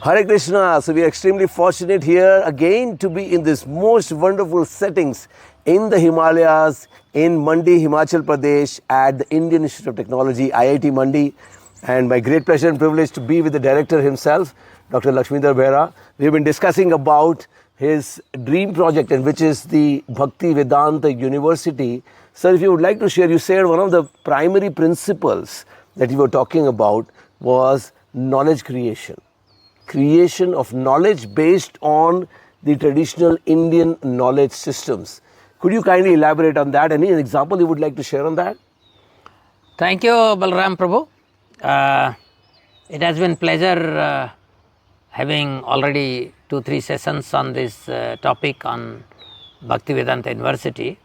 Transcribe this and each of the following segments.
Hare Krishna. So we are extremely fortunate here again to be in this most wonderful settings in the Himalayas, in Mandi, Himachal Pradesh, at the Indian Institute of Technology, IIT Mandi. And my great pleasure and privilege to be with the director himself, Dr. Laxmidhar Behera. We have been discussing about his dream project, and which is the Bhaktivedanta University. Sir, if you would like to share, you said one of the primary principles that you were talking about was knowledge creation. Creation of knowledge based on the traditional Indian knowledge systems. Could you kindly elaborate on that? Any example you would like to share on that? Thank you, Balram Prabhu. It has been pleasure having already 2-3 sessions on this topic on Bhaktivedanta University.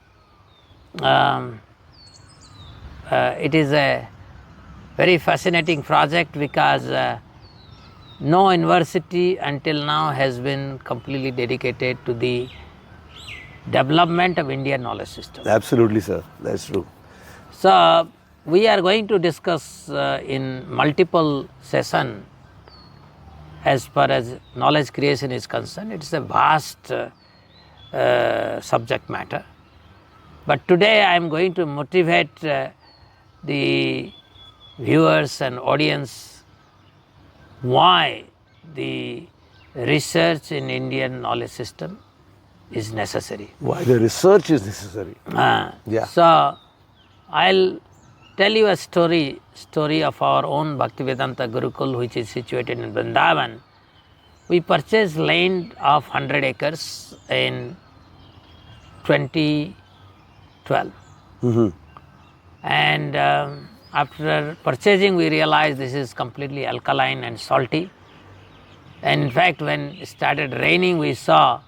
It is a very fascinating project because no university until now has been completely dedicated to the development of Indian knowledge system. Absolutely, sir. That's true. So, we are going to discuss in multiple sessions as far as knowledge creation is concerned. It is a vast subject matter. But today I am going to motivate the viewers and audience why the research in Indian knowledge system is necessary. Why the research is necessary. Yeah. So, I'll tell you a story of our own Bhaktivedanta Gurukul, which is situated in Vrindavan. We purchased land of 100 acres in 2012. And after purchasing, we realized this is completely alkaline and salty. And in fact, when it started raining, we saw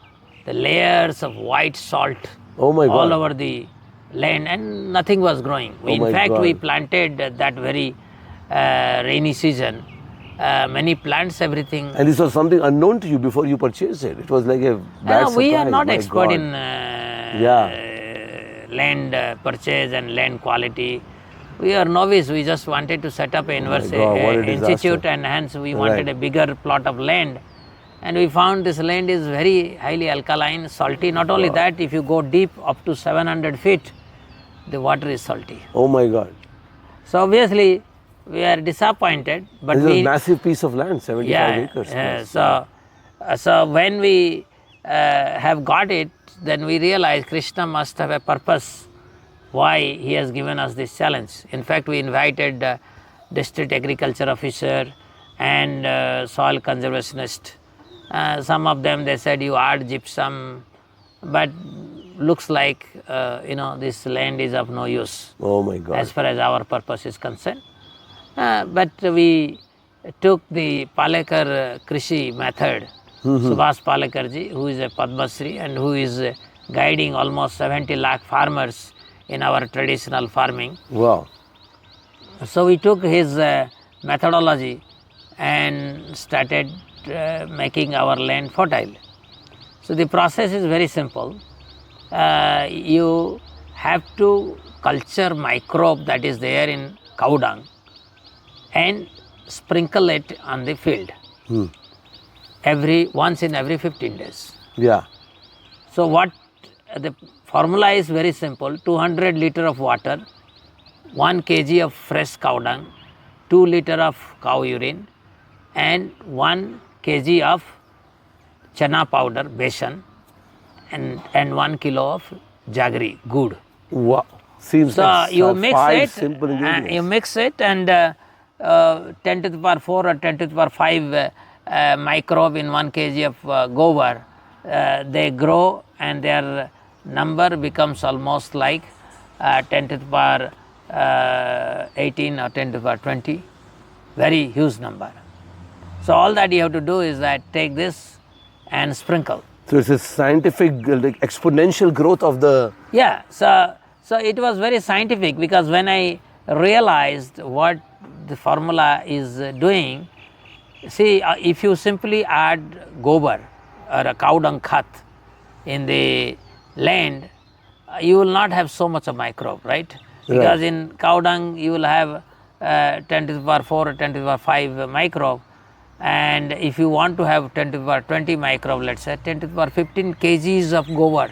the layers of white salt all over the land, and nothing was growing. In fact, we planted that very rainy season many plants, everything. And this was something unknown to you before you purchased it. It was like a bad surprise. We are not expert in land purchase and land quality. We are novice. We just wanted to set up an institute, and hence we wanted a bigger plot of land. And we found this land is very highly alkaline, salty. Not only that, if you go deep up to 700 feet, the water is salty. Oh my God. So obviously, we are disappointed. But this is a massive piece of land, 75 acres. So when we have got it, then we realize Krishna must have a purpose why he has given us this challenge. In fact, we invited district agriculture officer and soil conservationist. Some of them, they said you add gypsum, but looks like this land is of no use. Oh my God. As far as our purpose is concerned. But we took the Palekar Krishi method. Subhas Palekarji, who is a Padma Shri and who is guiding almost 70 lakh farmers in our traditional farming. Wow. So we took his methodology and started making our land fertile. So the process is very simple. You have to culture microbe that is there in cow dung and sprinkle it on the field once in every 15 days. Yeah. So what the formula is very simple: 200 liter of water, 1 kg of fresh cow dung, 2 liter of cow urine, and 1 kg of chana powder, besan, and 1 kilo of jaggery, gur. Wow. Seems so like you mix five it. Simple ingredients. You mix it, and 10 to the power 4 or 10 to the power 5 microbe in 1 kg of gobar. They grow, and their number becomes almost like 10 to the power 18 or 10 to the power 20. Very huge number. So all that you have to do is that take this and sprinkle. So it's a scientific exponential growth of the... Yeah, so it was very scientific, because when I realized what the formula is doing, see, if you simply add gobar or a cow dung khat in the land, you will not have so much of microbe, right? Because in cow dung you will have 10 to the power 4 or 10 to the power 5 microbe. And if you want to have 10 to the power 20 microbe, let's say 10 to the power 15 kgs of gobar.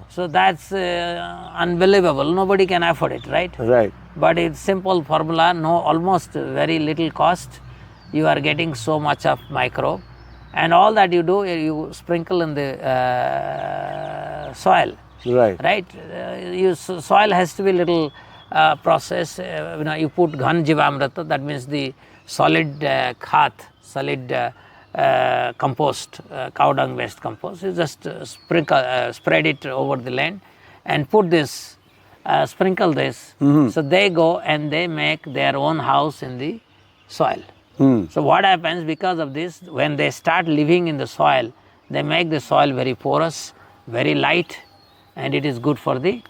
So that's unbelievable. Nobody can afford it, right? Right. But it's simple formula, almost very little cost. You are getting so much of microbe, and all that you do, you sprinkle in the soil. Right. Right. Soil has to be little process. You put ghan jivamrita, that means the solid khat, solid compost, cow dung based compost. You just spread it over the land and put this, sprinkle this. So they go and they make their own house in the soil. So what happens because of this, when they start living in the soil, they make the soil very porous, very light, and it is good for the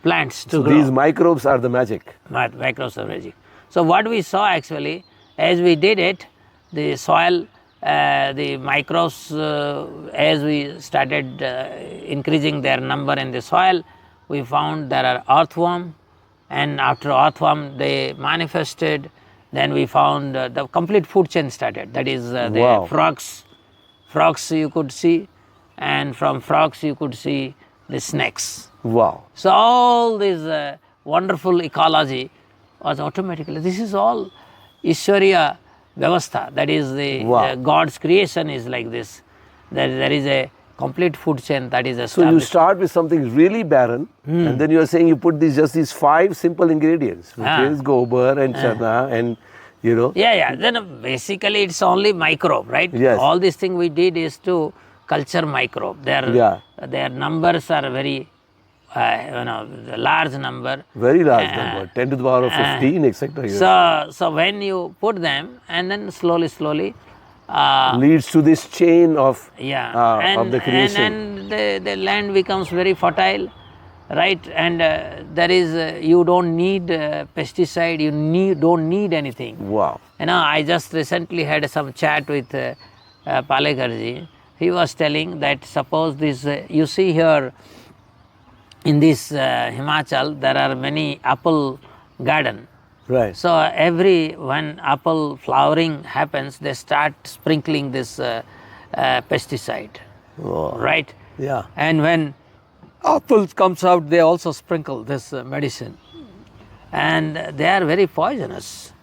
plants to grow. These microbes are the magic. Microbes are magic. So what we saw actually, as we did it, the soil, the microbes, as we started increasing their number in the soil, we found there are earthworm, and after earthworm they manifested. Then we found the complete food chain started. That is the frogs you could see, and from frogs you could see the snakes. Wow. So all this wonderful ecology was automatically, this is all Ishwarya Vyavastha, that is the God's creation is like this. There is a complete food chain that is established. So you start with something really barren, and then you are saying you put these 5 simple ingredients, which is gobar and chana and Then basically it's only microbe, right? Yes. All this thing we did is to culture microbe. Their numbers are very large number. Very large number, 10 to the power of 15, etc. So when you put them, and then slowly leads to this chain of the creation. And the land becomes very fertile, right? And there is you don't need pesticide, you don't need anything. Wow. I just recently had some chat with Palekarji. He was telling that suppose this, you see here in this Himachal, there are many apple garden. Right. So when apple flowering happens, they start sprinkling this pesticide, right? Yeah. And when apples comes out, they also sprinkle this medicine, and they are very poisonous.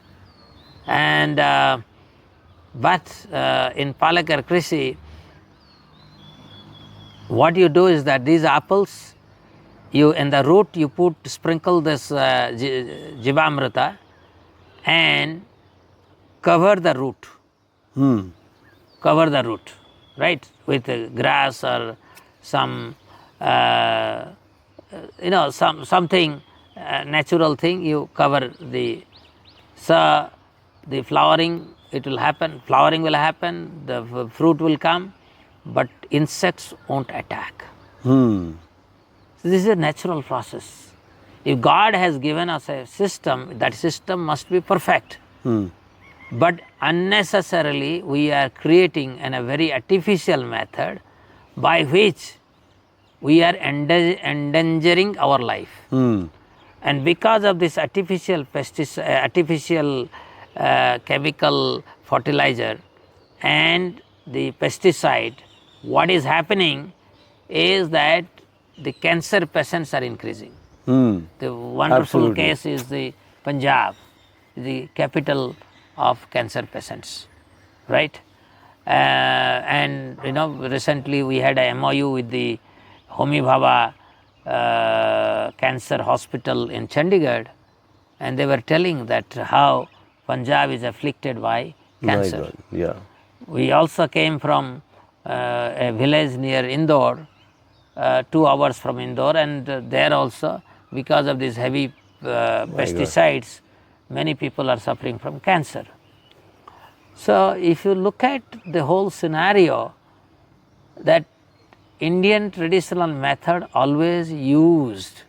And but in Palakar Krishi, what you do is that these apples, in the root you sprinkle this jivamrita and cover the root. Cover the root, right, with grass or some something natural thing. You cover the flowering. It will happen. Flowering will happen. The fruit will come, but insects won't attack. This is a natural process. If God has given us a system, that system must be perfect. But unnecessarily we are creating a very artificial method by which we are endangering our life. And because of this artificial chemical fertilizer and the pesticide, what is happening is that the cancer patients are increasing. The wonderful case is the Punjab, the capital of cancer patients, right? And recently we had a MOU with the Homi Bhabha Cancer Hospital in Chandigarh, and they were telling that how Punjab is afflicted by cancer. My God. Yeah. We also came from a village near Indore, 2 hours from Indore, and there also, because of these heavy pesticides, many people are suffering from cancer. So if you look at the whole scenario, that Indian traditional method always used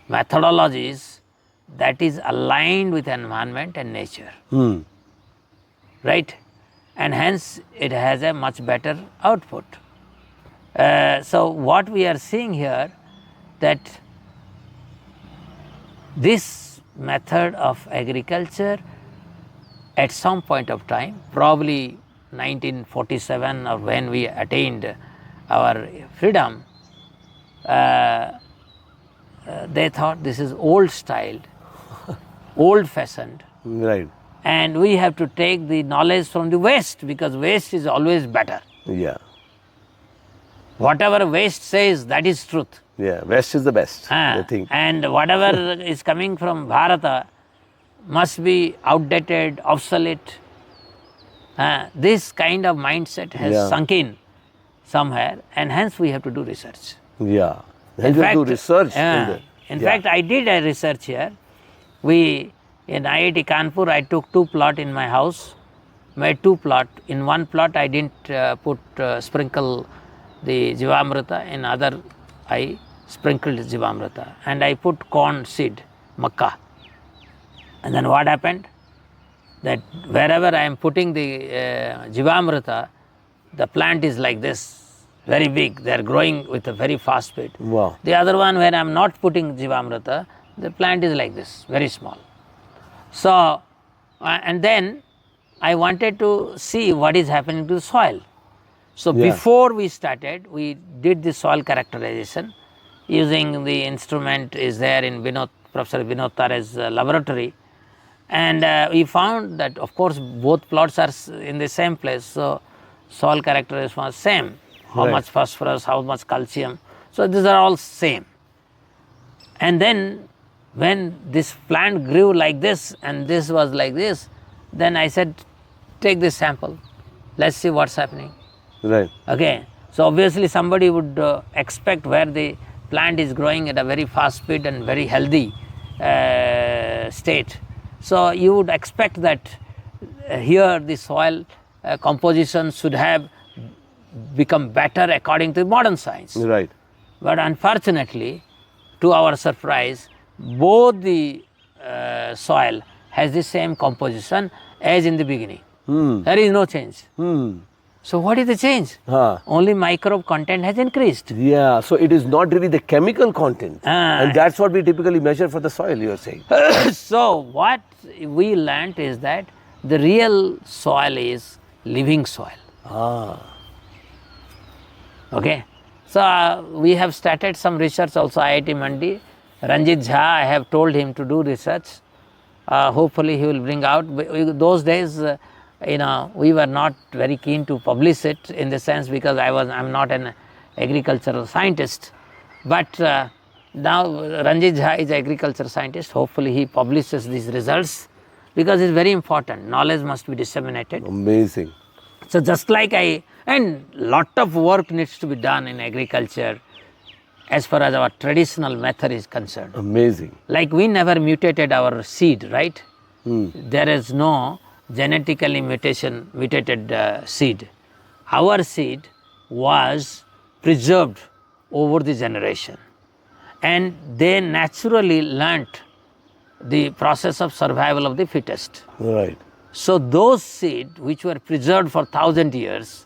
methodologies that is aligned with environment and nature, right? And hence it has a much better output. So what we are seeing here, that this method of agriculture at some point of time, probably 1947 or when we attained our freedom, they thought this is old styled, old fashioned, Right. and we have to take the knowledge from the West, because West is always better. Yeah. Whatever West says, that is truth. Yeah. West is the best. I think. And whatever is coming from Bharata must be outdated, obsolete. This kind of mindset has sunk in somewhere, and hence we have to do research. Yeah. And you have to research. In fact, I did a research here. In IIT Kanpur, I took 2 plots in my house, made 2 plots. In one plot, I didn't sprinkle the Jivamrita. In other, I sprinkled Jivamrita. And I put corn seed, Makkah. And then what happened? That wherever I am putting the Jivamrita, the plant is like this, very big. They are growing with a very fast speed. Wow. The other one, where I am not putting Jivamrita, the plant is like this, very small. So, and then I wanted to see what is happening to the soil. So, before we started, we did the soil characterization using the instrument is there in Professor Vinod Tare's laboratory. And we found that, of course, both plots are in the same place. So, soil characterization was same. How much phosphorus, how much calcium. So, these are all same. And then when this plant grew like this and this was like this, then I said, take this sample, let's see what's happening. Right. Okay. So, obviously somebody would expect where the plant is growing at a very fast speed and very healthy state. So, you would expect that here the soil composition should have become better according to modern science. Right. But unfortunately, to our surprise, both the soil has the same composition as in the beginning. There is no change. So, what is the change? Only microbe content has increased. Yeah, so it is not really the chemical content. And that's what we typically measure for the soil, you are saying. So, what we learnt is that the real soil is living soil. Okay. So, we have started some research also, IIT Mandi. Ranjit Jha, I have told him to do research. Hopefully, he will bring out. Those days, we were not very keen to publish it, in the sense because I'm not an agricultural scientist. But now Ranjit Jha is an agricultural scientist. Hopefully, he publishes these results, because it's very important. Knowledge must be disseminated. Amazing. So, just like and lot of work needs to be done in agriculture as far as our traditional method is concerned. Amazing. Like we never mutated our seed, right? There is no genetically mutated seed. Our seed was preserved over the generation, and they naturally learnt the process of survival of the fittest. Right. So, those seed which were preserved for 1,000 years,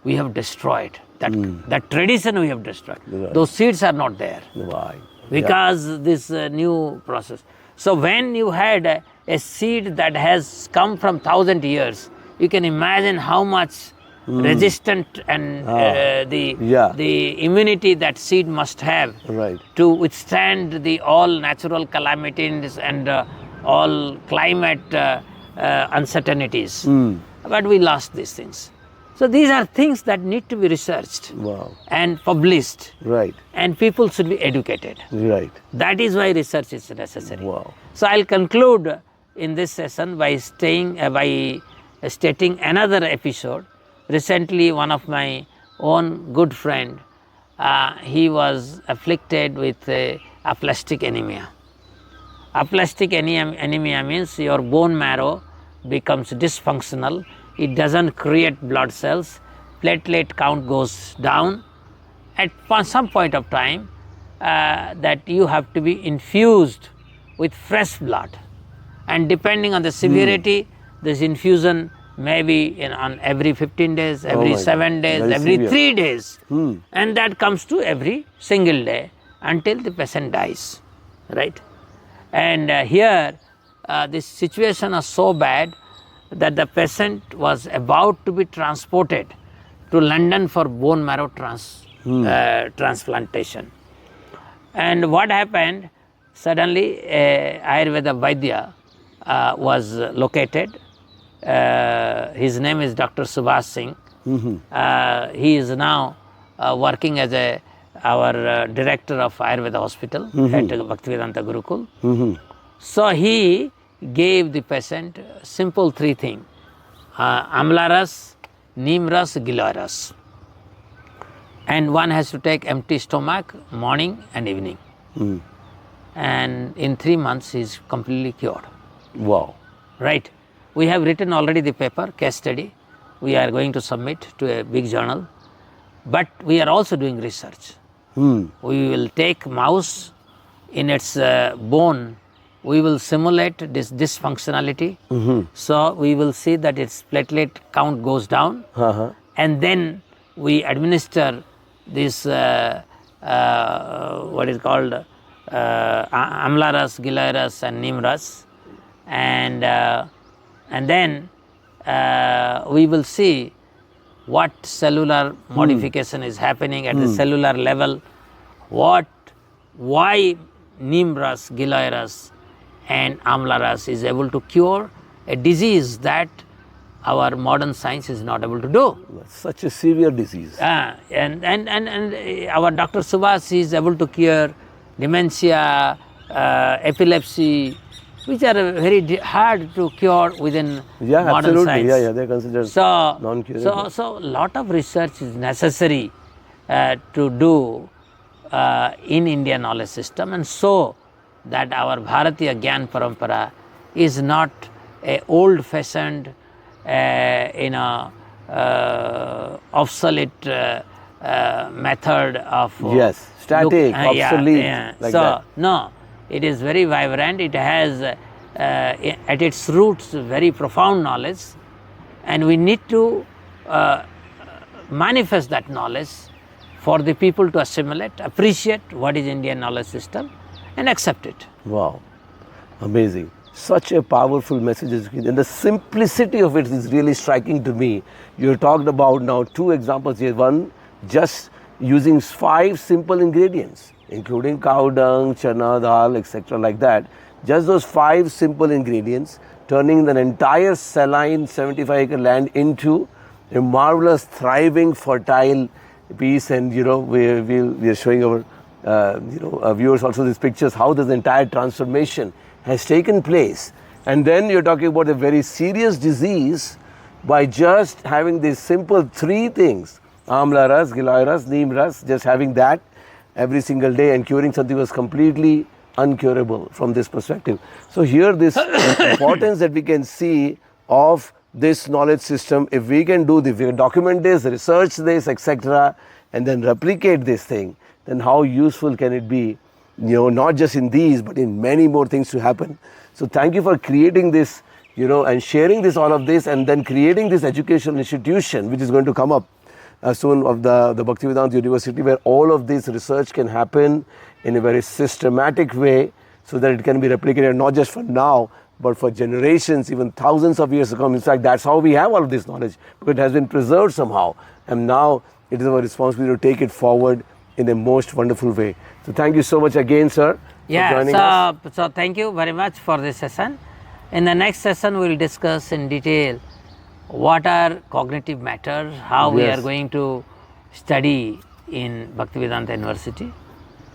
we have destroyed. That tradition we have destroyed. Right. Those seeds are not there. Why? Because this new process. So, when you had a seed that has come from 1,000 years, you can imagine how much resistant and the immunity that seed must have to withstand the all natural calamities and all climate uncertainties. But we lost these things. So, these are things that need to be researched and published, and people should be educated. That is why research is necessary. So, I will conclude in this session by stating another episode. Recently, one of my own good friend, he was afflicted with aplastic anemia. Aplastic anemia means your bone marrow becomes dysfunctional. It doesn't create blood cells. Platelet count goes down. At some point of time, that you have to be infused with fresh blood. And depending on the severity, this infusion may be on every 15 days, every 7 days, every 3 days. And that comes to every single day until the patient dies, right? And here, this situation is so bad that the patient was about to be transported to London for bone marrow transplantation. And what happened? Suddenly, Ayurveda Vaidya was located. His name is Dr. Subhash Singh. He is now working as our director of Ayurveda Hospital at Bhaktivedanta Gurukul. So he gave the patient simple three things: Amlaras, Neemras, Giloyras. And one has to take empty stomach morning and evening. And in 3 months he is completely cured. Wow. Right. We have written already the paper, case study. We are going to submit to a big journal. But we are also doing research. We will take mouse in its bone. We will simulate this dysfunctionality. So we will see that its platelet count goes down. And then we administer this what is called Amlaras, Giloyras and Neemras. And then we will see what cellular modification is happening at the cellular level, why Neemras, Giloyras and Amlaras is able to cure a disease that our modern science is not able to do. Such a severe disease. And our Dr. Subhash is able to cure dementia, epilepsy, which are very hard to cure within modern science. They're considered non-curable. So a lot of research is necessary to do in Indian knowledge system, and so that our Bharatiya Jnāna Paramparā is not a old-fashioned, obsolete method of static, obsolete. Like that. No, it is very vibrant. It has at its roots very profound knowledge, and we need to manifest that knowledge for the people to assimilate, appreciate what is Indian knowledge system and accept it. Wow, amazing. Such a powerful message, and the simplicity of it is really striking to me. You talked about now 2 examples here. One, just using 5 simple ingredients, including cow dung, chana dal, etc. like that. Just those 5 simple ingredients, turning the entire saline 75-acre land into a marvelous, thriving, fertile piece. And we are showing our our viewers also these pictures, how this entire transformation has taken place. And then you're talking about a very serious disease by just having these simple 3 things, Amlaras, Giloyras, Neemras, just having that every single day and curing something was completely uncurable from this perspective. So here this importance that we can see of this knowledge system, if we can do this, we can document this, research this, etc., and then replicate this thing, then how useful can it be, not just in these, but in many more things to happen. So thank you for creating this, and sharing this, all of this, and then creating this educational institution, which is going to come up soon of the Bhaktivedanta University, where all of this research can happen in a very systematic way so that it can be replicated not just for now, but for generations, even thousands of years to come. In fact, that's how we have all of this knowledge, because it has been preserved somehow. And now it is our responsibility to take it forward in a most wonderful way. So thank you so much again, sir, for joining us. So thank you very much for this session. In the next session, we will discuss in detail what are cognitive matters, how we are going to study in Bhaktivedanta University.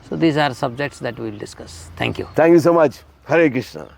So these are subjects that we will discuss. Thank you. Thank you so much. Hare Krishna.